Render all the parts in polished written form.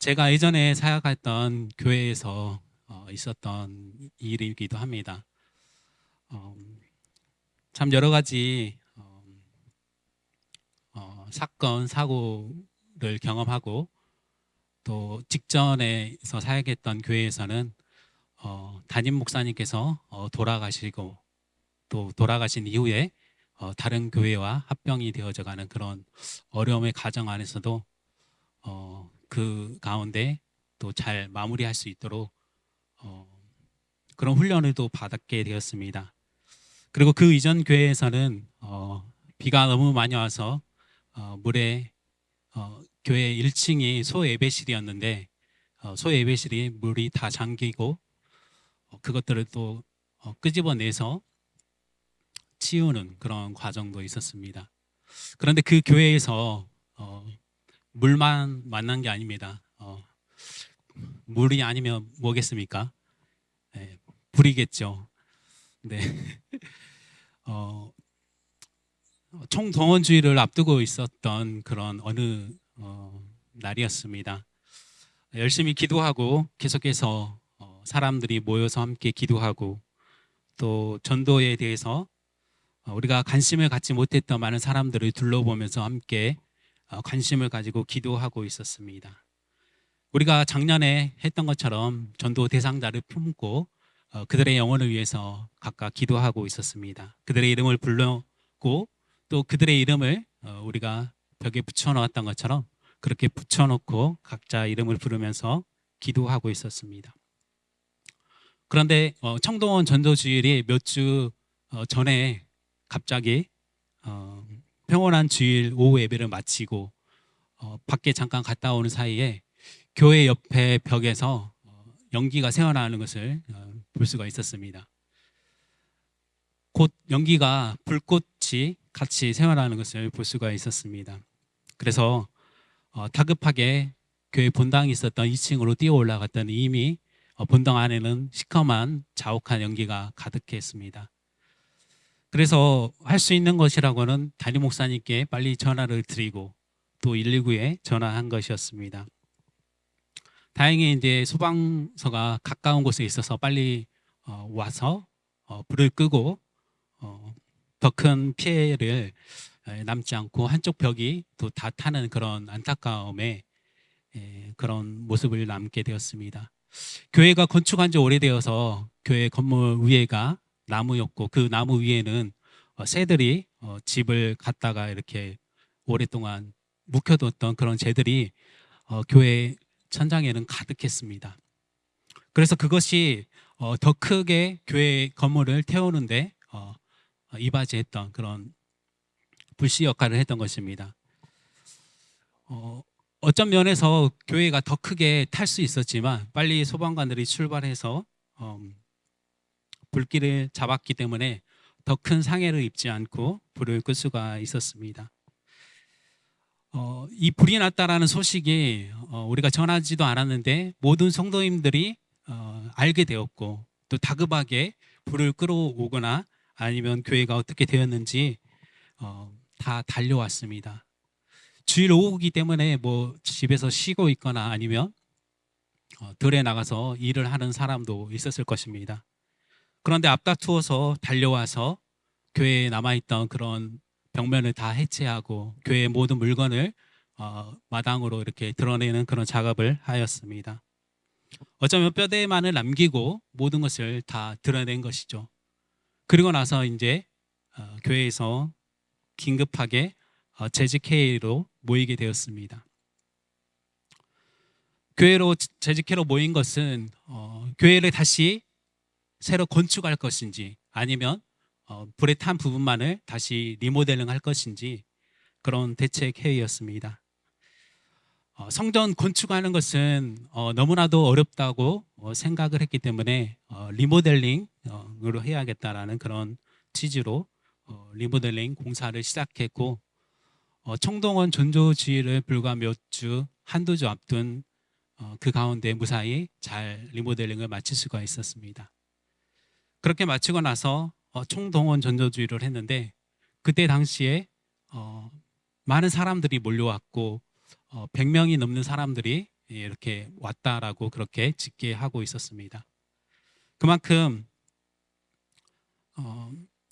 제가 예전에 사역했던 교회에서 있었던 일이기도 합니다. 어, 참 여러 가지 사건, 사고를 경험하고 또 직전에서 사역했던 교회에서는 담임 목사님께서 돌아가시고 또 돌아가신 이후에 다른 교회와 합병이 되어져 가는 그런 어려움의 과정 안에서도 그 가운데 또 잘 마무리할 수 있도록 그런 훈련을 또 받게 되었습니다. 그리고 그 이전 교회에서는 비가 너무 많이 와서 물에 교회 1층이 소예배실이었는데 소예배실이 물이 다 잠기고 그것들을 또 끄집어내서 치우는 그런 과정도 있었습니다. 그런데 그 교회에서 물만 만난 게 아닙니다. 물이 아니면 뭐겠습니까? 네, 불이겠죠. 네. 총동원주의를 앞두고 있었던 그런 어느 날이었습니다. 열심히 기도하고 계속해서 사람들이 모여서 함께 기도하고 또 전도에 대해서 우리가 관심을 갖지 못했던 많은 사람들을 둘러보면서 함께 관심을 가지고 기도하고 있었습니다. 우리가 작년에 했던 것처럼 전도 대상자를 품고 그들의 영혼을 위해서 각각 기도하고 있었습니다. 그들의 이름을 부르고 또 그들의 이름을 우리가 벽에 붙여놓았던 것처럼 그렇게 붙여놓고 각자 이름을 부르면서 기도하고 있었습니다. 그런데 청동원 전도주일이 몇 주 전에 갑자기 평온한 주일 오후 예배를 마치고 밖에 잠깐 갔다 오는 사이에 교회 옆에 벽에서 연기가 새어나오는 것을 볼 수가 있었습니다. 곧 연기가 불꽃이 같이 새어나오는 것을 볼 수가 있었습니다. 그래서 다급하게 교회 본당이 있었던 2층으로 뛰어 올라갔더니 이미 본당 안에는 시커먼 자욱한 연기가 가득했습니다. 그래서 할 수 있는 것이라고는 담임 목사님께 빨리 전화를 드리고 또 119에 전화한 것이었습니다. 다행히 이제 소방서가 가까운 곳에 있어서 빨리 와서 불을 끄고 더 큰 피해를 남지 않고 한쪽 벽이 또 다 타는 그런 안타까움에 그런 모습을 남게 되었습니다. 교회가 건축한 지 오래되어서 교회 건물 위에가 나무였고 그 나무 위에는 새들이 집을 갖다가 이렇게 오랫동안 묵혀뒀던 그런 새들이 교회 천장에는 가득했습니다. 그래서 그것이 더 크게 교회 건물을 태우는데 이바지했던 그런 불씨 역할을 했던 것입니다. 어떤 면에서 교회가 더 크게 탈 수 있었지만 빨리 소방관들이 출발해서 불길을 잡았기 때문에 더 큰 상해를 입지 않고 불을 끌 수가 있었습니다. 이 불이 났다라는 소식이 우리가 전하지도 않았는데 모든 성도님들이 알게 되었고 또 다급하게 불을 끌어오거나 아니면 교회가 어떻게 되었는지 다 달려왔습니다. 주일 오후이기 때문에 뭐 집에서 쉬고 있거나 아니면 들에 나가서 일을 하는 사람도 있었을 것입니다. 그런데 앞다투어서 달려와서 교회에 남아있던 그런 벽면을 다 해체하고 교회의 모든 물건을 마당으로 이렇게 드러내는 그런 작업을 하였습니다. 어쩌면 뼈대만을 남기고 모든 것을 다 드러낸 것이죠. 그리고 나서 이제 교회에서 긴급하게 재직회의로 모이게 되었습니다. 교회로 재직회로 모인 것은 교회를 다시 새로 건축할 것인지 아니면 불에 탄 부분만을 다시 리모델링 할 것인지 그런 대책 회의였습니다. 성전 건축하는 것은 너무나도 어렵다고 생각을 했기 때문에 리모델링으로 해야겠다라는 그런 취지로 리모델링 공사를 시작했고 청동원 전도주일을 불과 한두 주 앞둔 그 가운데 무사히 잘 리모델링을 마칠 수가 있었습니다. 그렇게 마치고 나서 총동원 전도주의를 했는데 그때 당시에 많은 사람들이 몰려왔고 100명이 넘는 사람들이 이렇게 왔다라고 그렇게 짓게 하고 있었습니다. 그만큼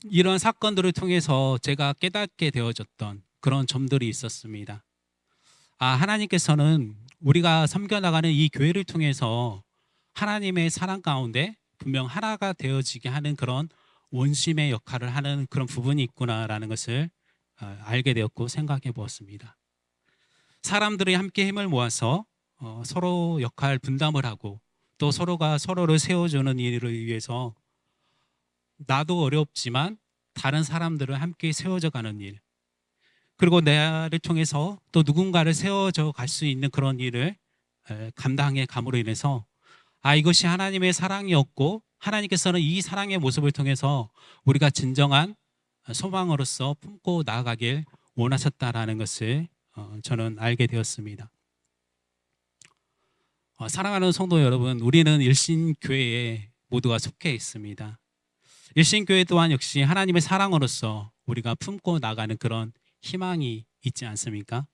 이런 사건들을 통해서 제가 깨닫게 되어졌던 그런 점들이 있었습니다. 하나님께서는 우리가 섬겨나가는 이 교회를 통해서 하나님의 사랑 가운데 분명 하나가 되어지게 하는 그런 원심의 역할을 하는 그런 부분이 있구나라는 것을 알게 되었고 생각해 보았습니다. 사람들이 함께 힘을 모아서 서로 역할 분담을 하고 또 서로가 서로를 세워주는 일을 위해서 나도 어렵지만 다른 사람들을 함께 세워져 가는 일, 그리고 나를 통해서 또 누군가를 세워져 갈 수 있는 그런 일을 감당해 감으로 인해서 이것이 하나님의 사랑이었고 하나님께서는 이 사랑의 모습을 통해서 우리가 진정한 소망으로서 품고 나아가길 원하셨다라는 것을 저는 알게 되었습니다. 사랑하는 성도 여러분, 우리는 일신교회에 모두가 속해 있습니다. 일신교회 또한 역시 하나님의 사랑으로서 우리가 품고 나가는 그런 희망이 있지 않습니까?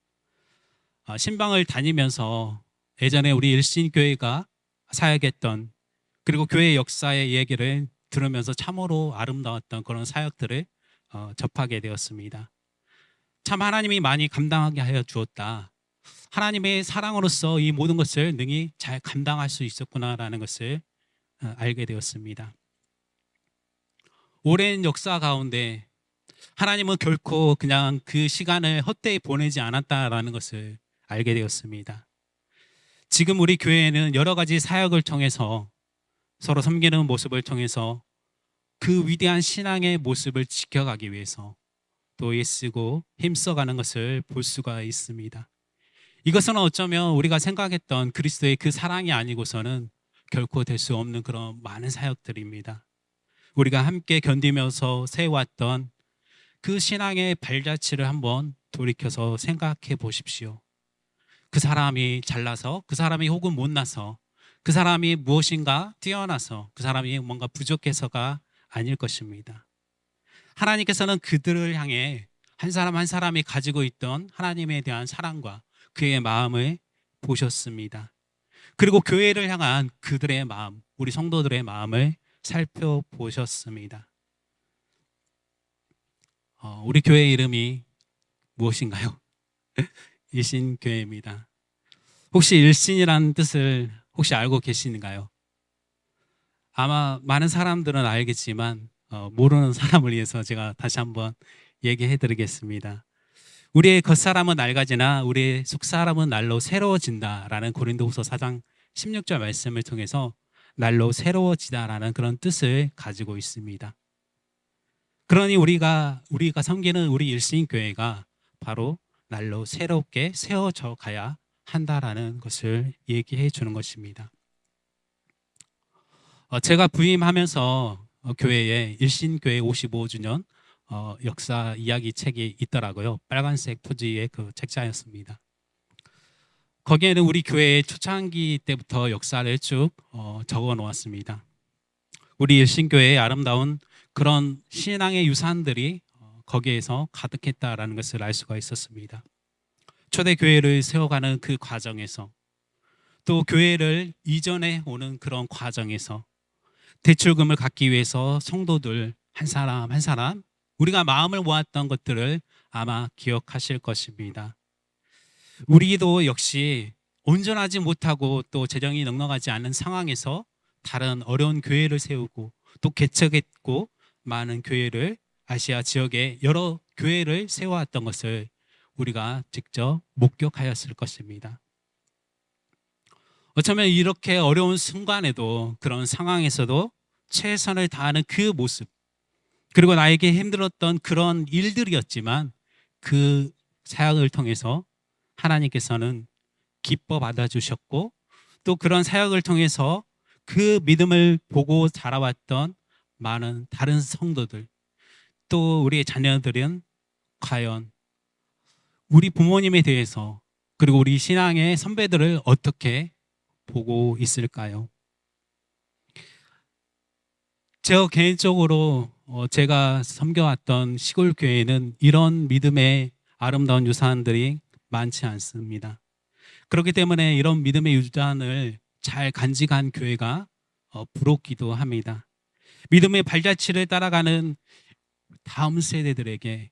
신방을 다니면서 예전에 우리 일신교회가 사역했던, 그리고 교회 역사의 얘기를 들으면서 참으로 아름다웠던 그런 사역들을 접하게 되었습니다. 참 하나님이 많이 감당하게 하여 주었다. 하나님의 사랑으로서 이 모든 것을 능히 잘 감당할 수 있었구나라는 것을 알게 되었습니다. 오랜 역사 가운데 하나님은 결코 그냥 그 시간을 헛되이 보내지 않았다라는 것을 알게 되었습니다. 지금 우리 교회에는 여러 가지 사역을 통해서 서로 섬기는 모습을 통해서 그 위대한 신앙의 모습을 지켜가기 위해서 또 애쓰고 힘써가는 것을 볼 수가 있습니다. 이것은 어쩌면 우리가 생각했던 그리스도의 그 사랑이 아니고서는 결코 될 수 없는 그런 많은 사역들입니다. 우리가 함께 견디면서 세워왔던 그 신앙의 발자취를 한번 돌이켜서 생각해 보십시오. 그 사람이 잘나서, 그 사람이 혹은 못나서, 그 사람이 무엇인가 뛰어나서, 그 사람이 뭔가 부족해서가 아닐 것입니다. 하나님께서는 그들을 향해 한 사람 한 사람이 가지고 있던 하나님에 대한 사랑과 그의 마음을 보셨습니다. 그리고 교회를 향한 그들의 마음, 우리 성도들의 마음을 살펴보셨습니다. 우리 교회 이름이 무엇인가요? 일신교회입니다. 혹시 일신이라는 뜻을 혹시 알고 계시는가요? 아마 많은 사람들은 알겠지만 모르는 사람을 위해서 제가 다시 한번 얘기해 드리겠습니다. 우리의 겉사람은 낡아지나 우리의 속사람은 날로 새로워진다라는 고린도후서 4장 16절 말씀을 통해서 날로 새로워지다라는 그런 뜻을 가지고 있습니다. 그러니 우리가 섬기는 우리 일신교회가 바로 날로 새롭게 세워져 가야 한다라는 것을 얘기해 주는 것입니다. 제가 부임하면서 교회에 일신교회 55주년 역사 이야기 책이 있더라고요. 빨간색 표지의 그 책자였습니다. 거기에는 우리 교회의 초창기 때부터 역사를 쭉 적어 놓았습니다. 우리 일신교회의 아름다운 그런 신앙의 유산들이 거기에서 가득했다라는 것을 알 수가 있었습니다. 초대교회를 세워가는 그 과정에서, 또 교회를 이전해 오는 그런 과정에서 대출금을 갚기 위해서 성도들 한 사람 한 사람 우리가 마음을 모았던 것들을 아마 기억하실 것입니다. 우리도 역시 온전하지 못하고 또 재정이 넉넉하지 않은 상황에서 다른 어려운 교회를 세우고 또 개척했고 많은 교회를, 아시아 지역에 여러 교회를 세워왔던 것을 우리가 직접 목격하였을 것입니다. 어쩌면 이렇게 어려운 순간에도, 그런 상황에서도 최선을 다하는 그 모습, 그리고 나에게 힘들었던 그런 일들이었지만 그 사역을 통해서 하나님께서는 기뻐 받아주셨고, 또 그런 사역을 통해서 그 믿음을 보고 자라왔던 많은 다른 성도들, 또 우리의 자녀들은 과연 우리 부모님에 대해서, 그리고 우리 신앙의 선배들을 어떻게 보고 있을까요? 제가 개인적으로 제가 섬겨왔던 시골 교회에는 이런 믿음의 아름다운 유산들이 많지 않습니다. 그렇기 때문에 이런 믿음의 유산을 잘 간직한 교회가 부럽기도 합니다. 믿음의 발자취를 따라가는 다음 세대들에게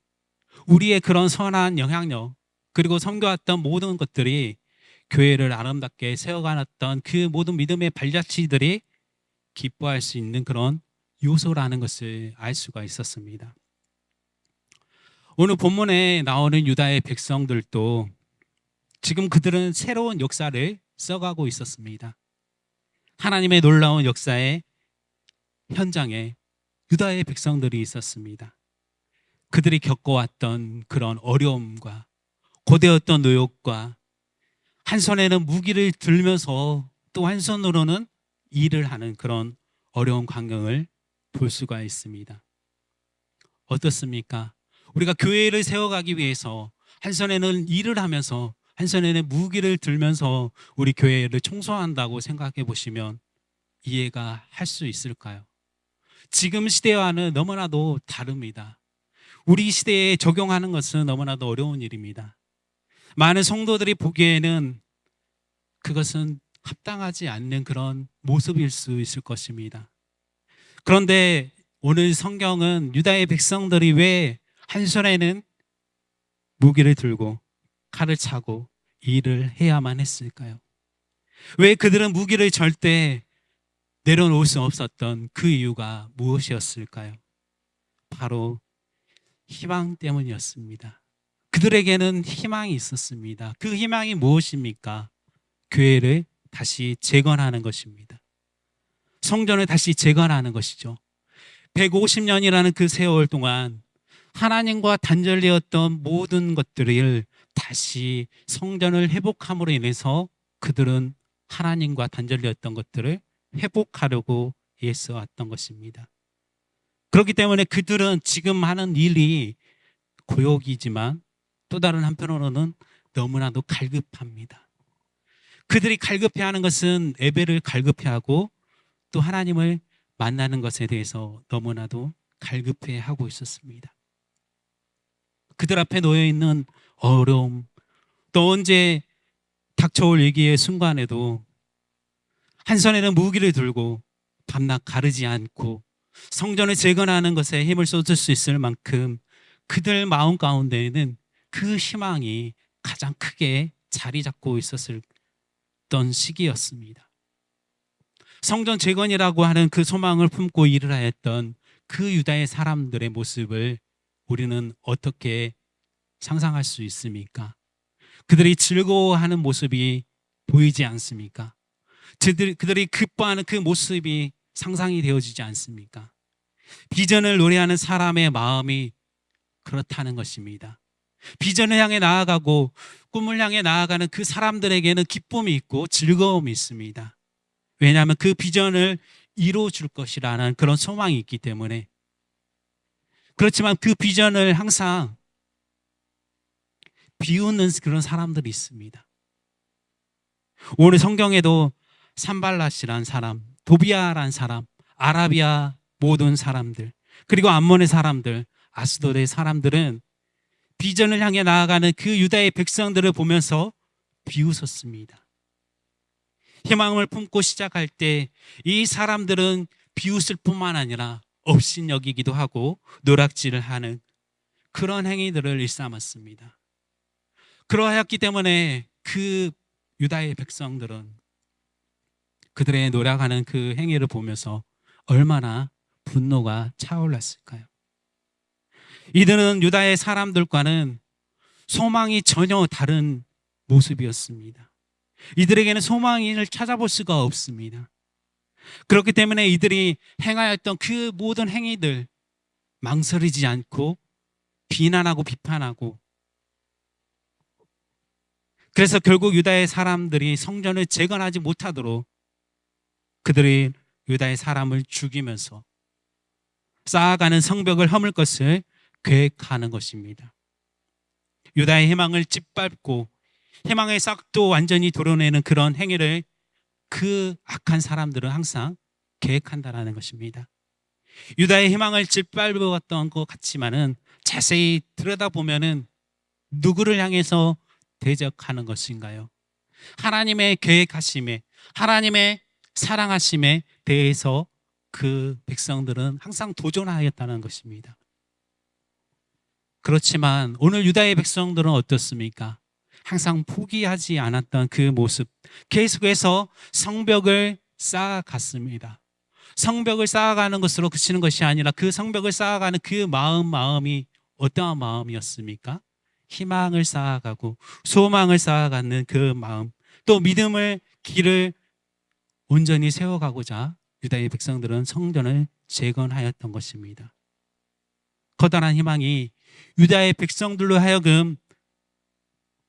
우리의 그런 선한 영향력 그리고 섬겨왔던 모든 것들이 교회를 아름답게 세워가놨던 그 모든 믿음의 발자취들이 기뻐할 수 있는 그런 요소라는 것을 알 수가 있었습니다. 오늘 본문에 나오는 유다의 백성들도 지금 그들은 새로운 역사를 써가고 있었습니다. 하나님의 놀라운 역사의 현장에 유다의 백성들이 있었습니다. 그들이 겪어왔던 그런 어려움과 고대였던 노역과 한 손에는 무기를 들면서 또 한 손으로는 일을 하는 그런 어려운 광경을 볼 수가 있습니다. 어떻습니까? 우리가 교회를 세워가기 위해서 한 손에는 일을 하면서 한 손에는 무기를 들면서 우리 교회를 청소한다고 생각해 보시면 이해가 할 수 있을까요? 지금 시대와는 너무나도 다릅니다. 우리 시대에 적용하는 것은 너무나도 어려운 일입니다. 많은 성도들이 보기에는 그것은 합당하지 않는 그런 모습일 수 있을 것입니다. 그런데 오늘 성경은 유다의 백성들이 왜 한 손에는 무기를 들고 칼을 차고 일을 해야만 했을까요? 왜 그들은 무기를 절대 내려놓을 수 없었던 그 이유가 무엇이었을까요? 바로 희망 때문이었습니다. 그들에게는 희망이 있었습니다. 그 희망이 무엇입니까? 교회를 다시 재건하는 것입니다. 성전을 다시 재건하는 것이죠. 150년이라는 그 세월 동안 하나님과 단절되었던 모든 것들을 다시 성전을 회복함으로 인해서 그들은 하나님과 단절되었던 것들을 회복하려고 애써왔던 것입니다. 그렇기 때문에 그들은 지금 하는 일이 고역이지만 또 다른 한편으로는 너무나도 갈급합니다. 그들이 갈급해하는 것은 예배를 갈급해하고 또 하나님을 만나는 것에 대해서 너무나도 갈급해하고 있었습니다. 그들 앞에 놓여있는 어려움, 또 언제 닥쳐올 위기의 순간에도 한 손에는 무기를 들고 밤낮 가르지 않고 성전을 재건하는 것에 힘을 쏟을 수 있을 만큼 그들 마음 가운데에는 그 희망이 가장 크게 자리 잡고 있었던 시기였습니다. 성전 재건이라고 하는 그 소망을 품고 일을 하였던 그 유다의 사람들의 모습을 우리는 어떻게 상상할 수 있습니까? 그들이 즐거워하는 모습이 보이지 않습니까? 그들이 기뻐하는 그 모습이 상상이 되어지지 않습니까? 비전을 노래하는 사람의 마음이 그렇다는 것입니다. 비전을 향해 나아가고 꿈을 향해 나아가는 그 사람들에게는 기쁨이 있고 즐거움이 있습니다. 왜냐하면 그 비전을 이루어줄 것이라는 그런 소망이 있기 때문에. 그렇지만 그 비전을 항상 비웃는 그런 사람들이 있습니다. 오늘 성경에도 산발랏이란 사람, 도비아란 사람, 아라비아 모든 사람들, 그리고 암몬의 사람들, 아스돗의 사람들은 비전을 향해 나아가는 그 유다의 백성들을 보면서 비웃었습니다. 희망을 품고 시작할 때 이 사람들은 비웃을 뿐만 아니라 업신여기기도 하고 노락질을 하는 그런 행위들을 일삼았습니다. 그러하였기 때문에 그 유다의 백성들은 그들의 노력하는 그 행위를 보면서 얼마나 분노가 차올랐을까요? 이들은 유다의 사람들과는 소망이 전혀 다른 모습이었습니다. 이들에게는 소망을 찾아볼 수가 없습니다. 그렇기 때문에 이들이 행하였던 그 모든 행위들 망설이지 않고 비난하고 비판하고, 그래서 결국 유다의 사람들이 성전을 재건하지 못하도록 그들이 유다의 사람을 죽이면서 쌓아가는 성벽을 허물 것을 계획하는 것입니다. 유다의 희망을 짓밟고 희망의 싹도 완전히 도려내는 그런 행위를 그 악한 사람들은 항상 계획한다라는 것입니다. 유다의 희망을 짓밟았던 것 같지만은 자세히 들여다보면은 누구를 향해서 대적하는 것인가요? 하나님의 계획하심에, 하나님의 사랑하심에 대해서 그 백성들은 항상 도전하였다는 것입니다. 그렇지만 오늘 유다의 백성들은 어떻습니까? 항상 포기하지 않았던 그 모습, 계속해서 성벽을 쌓아갔습니다. 성벽을 쌓아가는 것으로 그치는 것이 아니라 그 성벽을 쌓아가는 그 마음이 어떠한 마음이었습니까? 희망을 쌓아가고 소망을 쌓아가는 그 마음, 또 믿음을 길을 온전히 세워가고자 유다의 백성들은 성전을 재건하였던 것입니다. 커다란 희망이 유다의 백성들로 하여금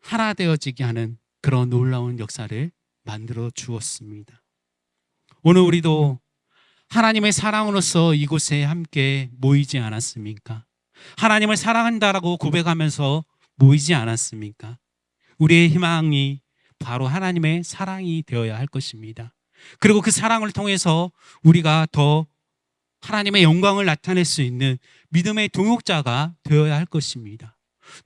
하나 되어지게 하는 그런 놀라운 역사를 만들어 주었습니다. 오늘 우리도 하나님의 사랑으로서 이곳에 함께 모이지 않았습니까? 하나님을 사랑한다라고 고백하면서 모이지 않았습니까? 우리의 희망이 바로 하나님의 사랑이 되어야 할 것입니다. 그리고 그 사랑을 통해서 우리가 더 하나님의 영광을 나타낼 수 있는 믿음의 동역자가 되어야 할 것입니다.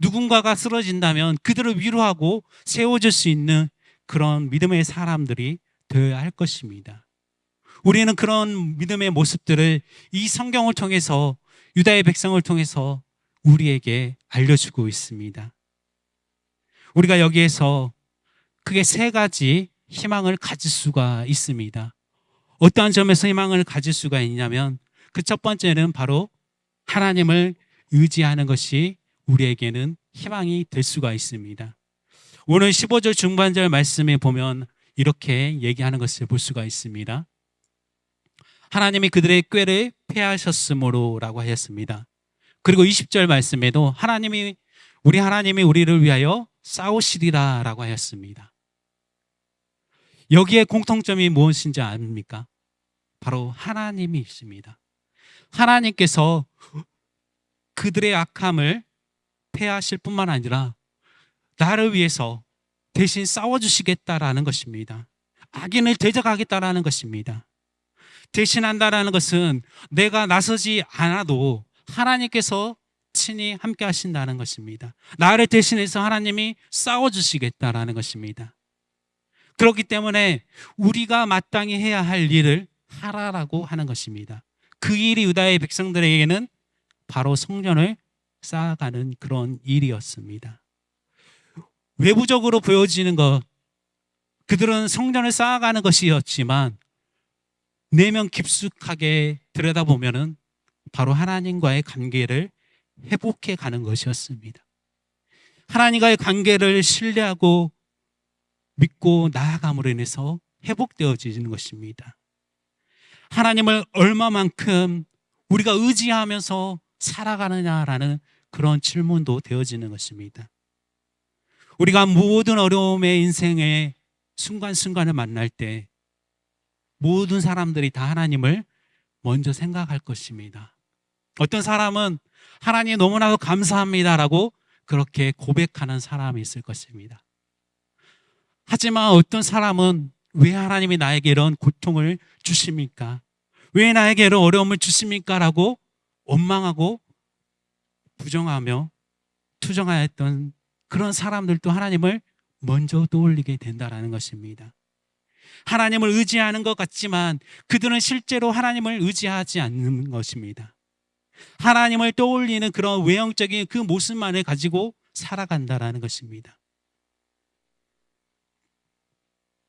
누군가가 쓰러진다면 그들을 위로하고 세워줄 수 있는 그런 믿음의 사람들이 되어야 할 것입니다. 우리는 그런 믿음의 모습들을 이 성경을 통해서, 유다의 백성을 통해서 우리에게 알려주고 있습니다. 우리가 여기에서 크게 세 가지 희망을 가질 수가 있습니다. 어떠한 점에서 희망을 가질 수가 있냐면 그 첫 번째는 바로 하나님을 의지하는 것이 우리에게는 희망이 될 수가 있습니다. 오늘 15절 중반절 말씀에 보면 이렇게 얘기하는 것을 볼 수가 있습니다. 하나님이 그들의 꾀를 패하셨으므로 라고 하였습니다. 그리고 20절 말씀에도 우리 하나님이 우리를 위하여 싸우시리라 라고 하였습니다. 여기에 공통점이 무엇인지 압니까? 바로 하나님이 있습니다. 하나님께서 그들의 악함을 패하실 뿐만 아니라 나를 위해서 대신 싸워주시겠다라는 것입니다. 악인을 대적하겠다라는 것입니다. 대신한다라는 것은 내가 나서지 않아도 하나님께서 친히 함께 하신다는 것입니다. 나를 대신해서 하나님이 싸워주시겠다라는 것입니다. 그렇기 때문에 우리가 마땅히 해야 할 일을 하라라고 하는 것입니다. 그 일이 유다의 백성들에게는 바로 성전을 쌓아가는 그런 일이었습니다. 외부적으로 보여지는 것, 그들은 성전을 쌓아가는 것이었지만 내면 깊숙하게 들여다보면은 바로 하나님과의 관계를 회복해 가는 것이었습니다. 하나님과의 관계를 신뢰하고 믿고 나아감으로 인해서 회복되어지는 것입니다. 하나님을 얼마만큼 우리가 의지하면서 살아가느냐라는 그런 질문도 되어지는 것입니다. 우리가 모든 어려움의 인생의 순간순간을 만날 때 모든 사람들이 다 하나님을 먼저 생각할 것입니다. 어떤 사람은 하나님 너무나도 감사합니다라고 그렇게 고백하는 사람이 있을 것입니다. 하지만 어떤 사람은 왜 하나님이 나에게 이런 고통을 주십니까? 왜 나에게 이런 어려움을 주십니까? 라고 원망하고 부정하며 투정하였던 그런 사람들도 하나님을 먼저 떠올리게 된다는 것입니다. 하나님을 의지하는 것 같지만 그들은 실제로 하나님을 의지하지 않는 것입니다. 하나님을 떠올리는 그런 외형적인 그 모습만을 가지고 살아간다는 것입니다.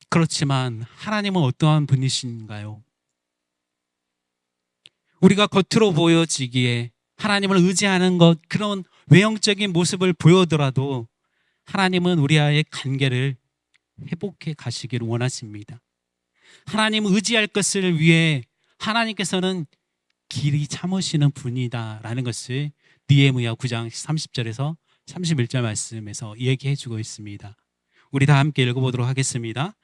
그렇지만 하나님은 어떠한 분이신가요? 우리가 겉으로 보여지기에 하나님을 의지하는 것, 그런 외형적인 모습을 보여더라도 하나님은 우리와의 관계를 회복해 가시기를 원하십니다. 하나님 의지할 것을 위해 하나님께서는 길이 참으시는 분이다라는 것을 느헤미야 9장 30절에서 31절 말씀에서 얘기해 주고 있습니다. 우리 다 함께 읽어보도록 하겠습니다.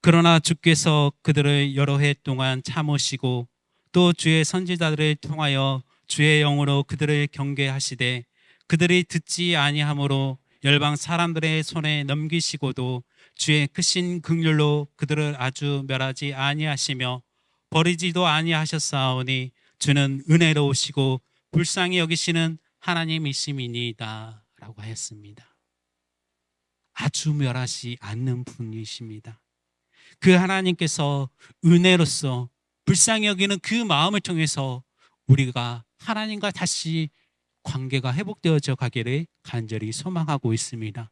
그러나 주께서 그들을 여러 해 동안 참으시고 또 주의 선지자들을 통하여 주의 영으로 그들을 경계하시되 그들이 듣지 아니하므로 열방 사람들의 손에 넘기시고도 주의 크신 긍휼로 그들을 아주 멸하지 아니하시며 버리지도 아니하셨사오니 주는 은혜로우시고 불쌍히 여기시는 하나님이심이니이다 라고 하였습니다. 아주 멸하지 않는 분이십니다. 그 하나님께서 은혜로서 불쌍히 여기는 그 마음을 통해서 우리가 하나님과 다시 관계가 회복되어져 가기를 간절히 소망하고 있습니다.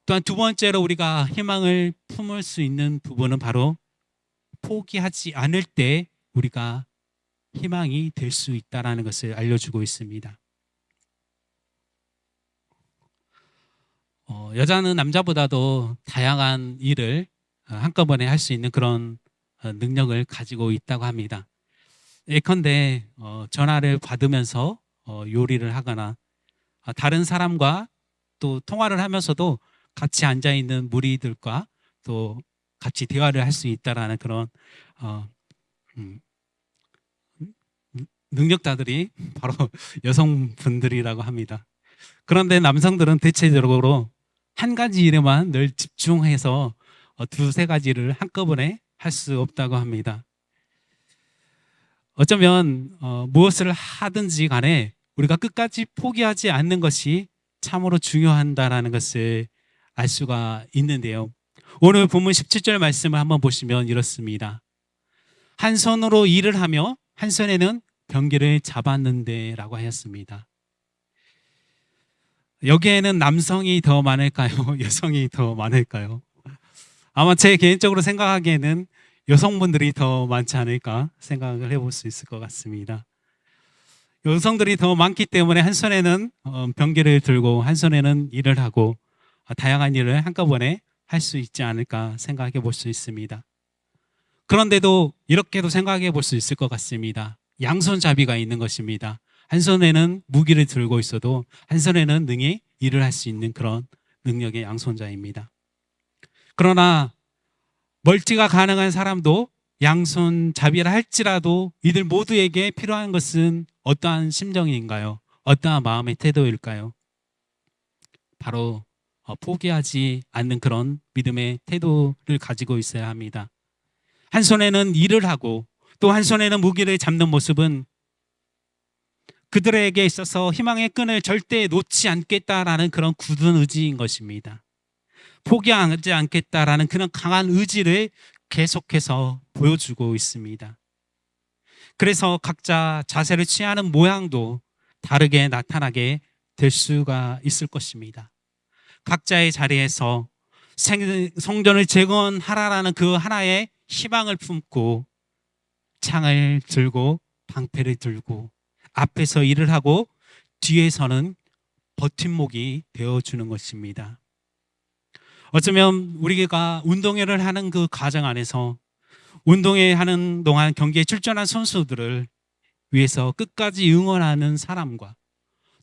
또한 두 번째로 우리가 희망을 품을 수 있는 부분은 바로 포기하지 않을 때 우리가 희망이 될 수 있다는 것을 알려주고 있습니다. 여자는 남자보다도 다양한 일을 한꺼번에 할 수 있는 그런 능력을 가지고 있다고 합니다. 예컨대 전화를 받으면서 요리를 하거나 다른 사람과 또 통화를 하면서도 같이 앉아있는 무리들과 또 같이 대화를 할 수 있다라는 그런 능력자들이 바로 여성분들이라고 합니다. 그런데 남성들은 대체적으로 한 가지 일에만 늘 집중해서 두세 가지를 한꺼번에 할 수 없다고 합니다. 어쩌면 무엇을 하든지 간에 우리가 끝까지 포기하지 않는 것이 참으로 중요하다는 것을 알 수가 있는데요. 오늘 본문 17절 말씀을 한번 보시면 이렇습니다. 한 손으로 일을 하며 한 손에는 병기를 잡았는데 라고 하였습니다. 여기에는 남성이 더 많을까요? 여성이 더 많을까요? 아마 제 개인적으로 생각하기에는 여성분들이 더 많지 않을까 생각을 해볼 수 있을 것 같습니다. 여성들이 더 많기 때문에 한 손에는 병기를 들고 한 손에는 일을 하고 다양한 일을 한꺼번에 할 수 있지 않을까 생각해 볼 수 있습니다. 그런데도 이렇게도 생각해 볼 수 있을 것 같습니다. 양손잡이가 있는 것입니다. 한 손에는 무기를 들고 있어도 한 손에는 능히 일을 할 수 있는 그런 능력의 양손자입니다. 그러나 멀티가 가능한 사람도 양손잡이라 할지라도 이들 모두에게 필요한 것은 어떠한 심정인가요? 어떠한 마음의 태도일까요? 바로 포기하지 않는 그런 믿음의 태도를 가지고 있어야 합니다. 한 손에는 일을 하고 또 한 손에는 무기를 잡는 모습은 그들에게 있어서 희망의 끈을 절대 놓지 않겠다라는 그런 굳은 의지인 것입니다. 포기하지 않겠다라는 그런 강한 의지를 계속해서 보여주고 있습니다. 그래서 각자 자세를 취하는 모양도 다르게 나타나게 될 수가 있을 것입니다. 각자의 자리에서 성전을 재건하라라는 그 하나의 희망을 품고 창을 들고 방패를 들고 앞에서 일을 하고 뒤에서는 버팀목이 되어주는 것입니다. 어쩌면 우리가 운동회를 하는 그 과정 안에서 운동회 하는 동안 경기에 출전한 선수들을 위해서 끝까지 응원하는 사람과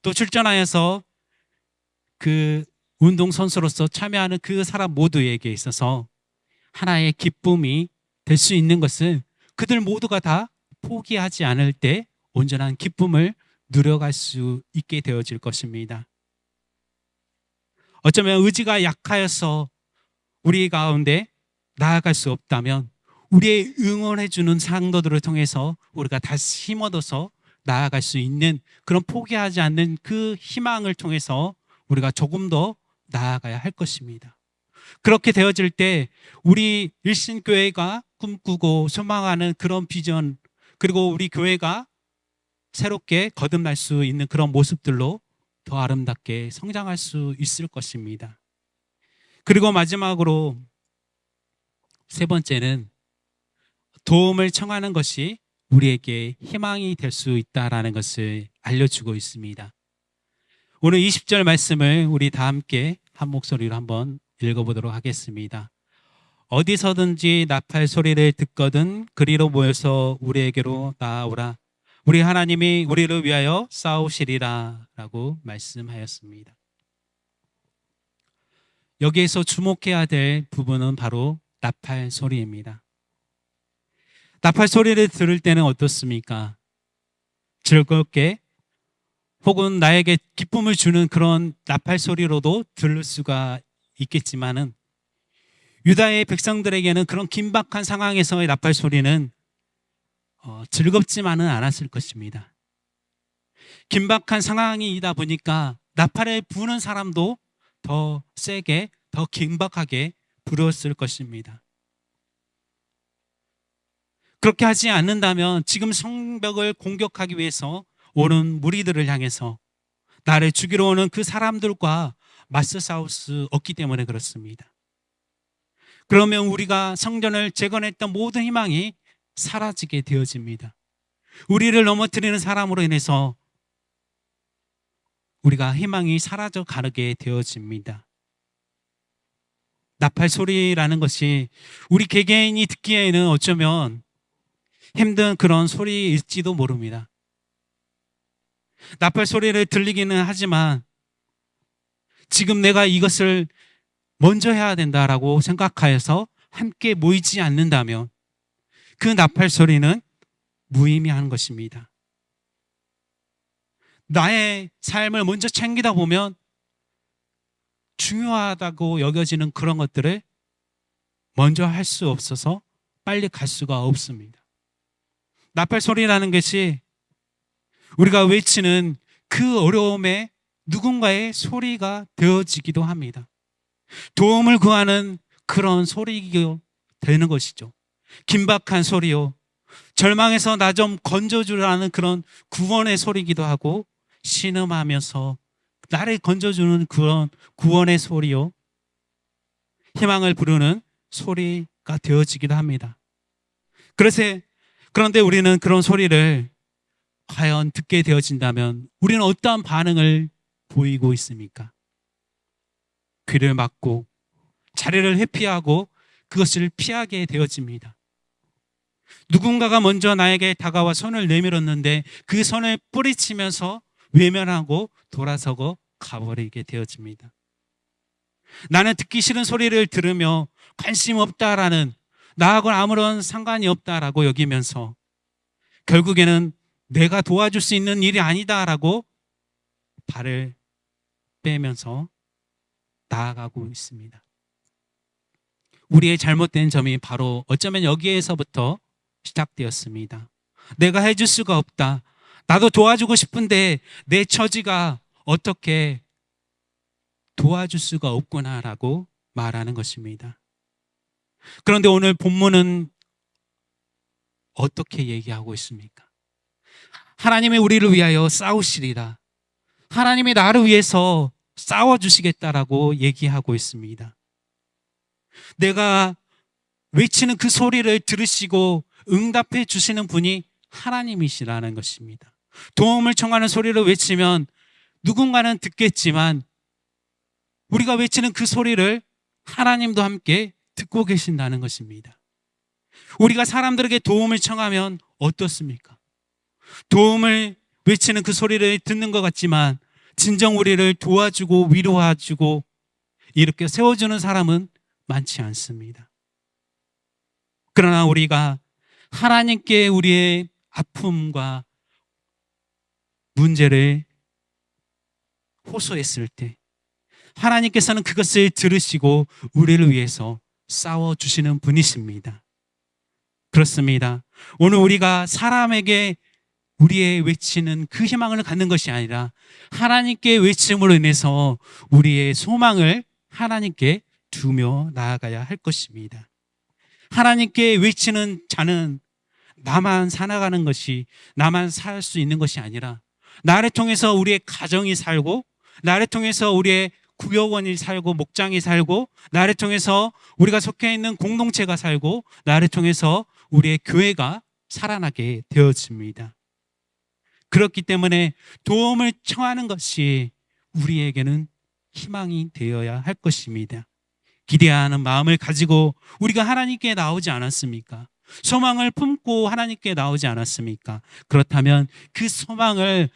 또 출전하여서 그 운동선수로서 참여하는 그 사람 모두에게 있어서 하나의 기쁨이 될 수 있는 것은 그들 모두가 다 포기하지 않을 때 온전한 기쁨을 누려갈 수 있게 되어질 것입니다. 어쩌면 의지가 약하여서 우리 가운데 나아갈 수 없다면 우리의 응원해주는 상도들을 통해서 우리가 다시 힘 얻어서 나아갈 수 있는 그런 포기하지 않는 그 희망을 통해서 우리가 조금 더 나아가야 할 것입니다. 그렇게 되어질 때 우리 일신교회가 꿈꾸고 소망하는 그런 비전 그리고 우리 교회가 새롭게 거듭날 수 있는 그런 모습들로 더 아름답게 성장할 수 있을 것입니다. 그리고 마지막으로 세 번째는 도움을 청하는 것이 우리에게 희망이 될 수 있다는 것을 알려주고 있습니다. 오늘 20절 말씀을 우리 다 함께 한 목소리로 한번 읽어보도록 하겠습니다. 어디서든지 나팔 소리를 듣거든 그리로 모여서 우리에게로 나아오라. 우리 하나님이 우리를 위하여 싸우시리라 라고 말씀하였습니다. 여기에서 주목해야 될 부분은 바로 나팔 소리입니다. 나팔 소리를 들을 때는 어떻습니까? 즐겁게 혹은 나에게 기쁨을 주는 그런 나팔 소리로도 들을 수가 있겠지만은 유다의 백성들에게는 그런 긴박한 상황에서의 나팔 소리는 즐겁지만은 않았을 것입니다. 긴박한 상황이다 보니까 나팔을 부는 사람도 더 세게, 더 긴박하게 부르었을 것입니다. 그렇게 하지 않는다면 지금 성벽을 공격하기 위해서 오는 무리들을 향해서 나를 죽이러 오는 그 사람들과 맞서 싸울 수 없기 때문에 그렇습니다. 그러면 우리가 성전을 재건했던 모든 희망이 사라지게 되어집니다. 우리를 넘어뜨리는 사람으로 인해서 우리가 희망이 사라져 가게 되어집니다. 나팔 소리라는 것이 우리 개개인이 듣기에는 어쩌면 힘든 그런 소리일지도 모릅니다. 나팔 소리를 들리기는 하지만 지금 내가 이것을 먼저 해야 된다라고 생각하여서 함께 모이지 않는다면 그 나팔 소리는 무의미한 것입니다. 나의 삶을 먼저 챙기다 보면 중요하다고 여겨지는 그런 것들을 먼저 할 수 없어서 빨리 갈 수가 없습니다. 나팔 소리라는 것이 우리가 외치는 그 어려움에 누군가의 소리가 되어지기도 합니다. 도움을 구하는 그런 소리가 되는 것이죠. 긴박한 소리요. 절망에서 나 좀 건져주라는 그런 구원의 소리이기도 하고 신음하면서 나를 건져주는 그런 구원의 소리요. 희망을 부르는 소리가 되어지기도 합니다. 그런데 우리는 그런 소리를 과연 듣게 되어진다면 우리는 어떠한 반응을 보이고 있습니까? 귀를 막고 자리를 회피하고 그것을 피하게 되어집니다. 누군가가 먼저 나에게 다가와 손을 내밀었는데 그 손을 뿌리치면서 외면하고 돌아서고 가버리게 되어집니다. 나는 듣기 싫은 소리를 들으며 관심 없다라는, 나하고는 아무런 상관이 없다라고 여기면서 결국에는 내가 도와줄 수 있는 일이 아니다라고 발을 빼면서 나아가고 있습니다. 우리의 잘못된 점이 바로 어쩌면 여기에서부터 시작되었습니다. 내가 해줄 수가 없다. 나도 도와주고 싶은데 내 처지가 어떻게 도와줄 수가 없구나라고 말하는 것입니다. 그런데 오늘 본문은 어떻게 얘기하고 있습니까? 하나님이 우리를 위하여 싸우시리라. 하나님이 나를 위해서 싸워주시겠다라고 얘기하고 있습니다. 내가 외치는 그 소리를 들으시고 응답해 주시는 분이 하나님이시라는 것입니다. 도움을 청하는 소리를 외치면 누군가는 듣겠지만 우리가 외치는 그 소리를 하나님도 함께 듣고 계신다는 것입니다. 우리가 사람들에게 도움을 청하면 어떻습니까? 도움을 외치는 그 소리를 듣는 것 같지만 진정 우리를 도와주고 위로해주고 이렇게 세워주는 사람은 많지 않습니다. 그러나 우리가 하나님께 우리의 아픔과 문제를 호소했을 때 하나님께서는 그것을 들으시고 우리를 위해서 싸워주시는 분이십니다. 그렇습니다. 오늘 우리가 사람에게 우리의 외치는 그 희망을 갖는 것이 아니라 하나님께 외침으로 인해서 우리의 소망을 하나님께 두며 나아가야 할 것입니다. 하나님께 외치는 자는 나만 살아가는 것이, 나만 살 수 있는 것이 아니라 나를 통해서 우리의 가정이 살고, 나를 통해서 우리의 구역원이 살고, 목장이 살고, 나를 통해서 우리가 속해 있는 공동체가 살고, 나를 통해서 우리의 교회가 살아나게 되어집니다. 그렇기 때문에 도움을 청하는 것이 우리에게는 희망이 되어야 할 것입니다. 기대하는 마음을 가지고 우리가 하나님께 나오지 않았습니까? 소망을 품고 하나님께 나오지 않았습니까? 그렇다면 그 소망을,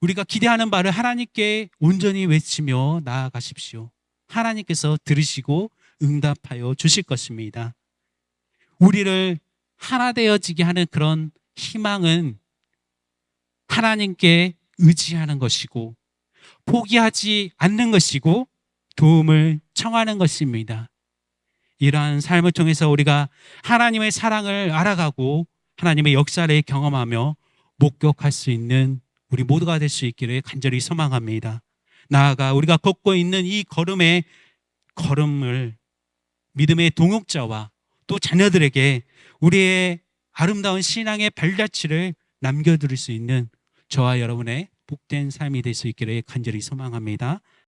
우리가 기대하는 바를 하나님께 온전히 외치며 나아가십시오. 하나님께서 들으시고 응답하여 주실 것입니다. 우리를 하나 되어지게 하는 그런 희망은 하나님께 의지하는 것이고 포기하지 않는 것이고 도움을 청하는 것입니다. 이러한 삶을 통해서 우리가 하나님의 사랑을 알아가고 하나님의 역사를 경험하며 목격할 수 있는 우리 모두가 될 수 있기를 간절히 소망합니다. 나아가 우리가 걷고 있는 이 걸음을 믿음의 동역자와 또 자녀들에게 우리의 아름다운 신앙의 발자취를 남겨드릴 수 있는 저와 여러분의 복된 삶이 될 수 있기를 간절히 소망합니다.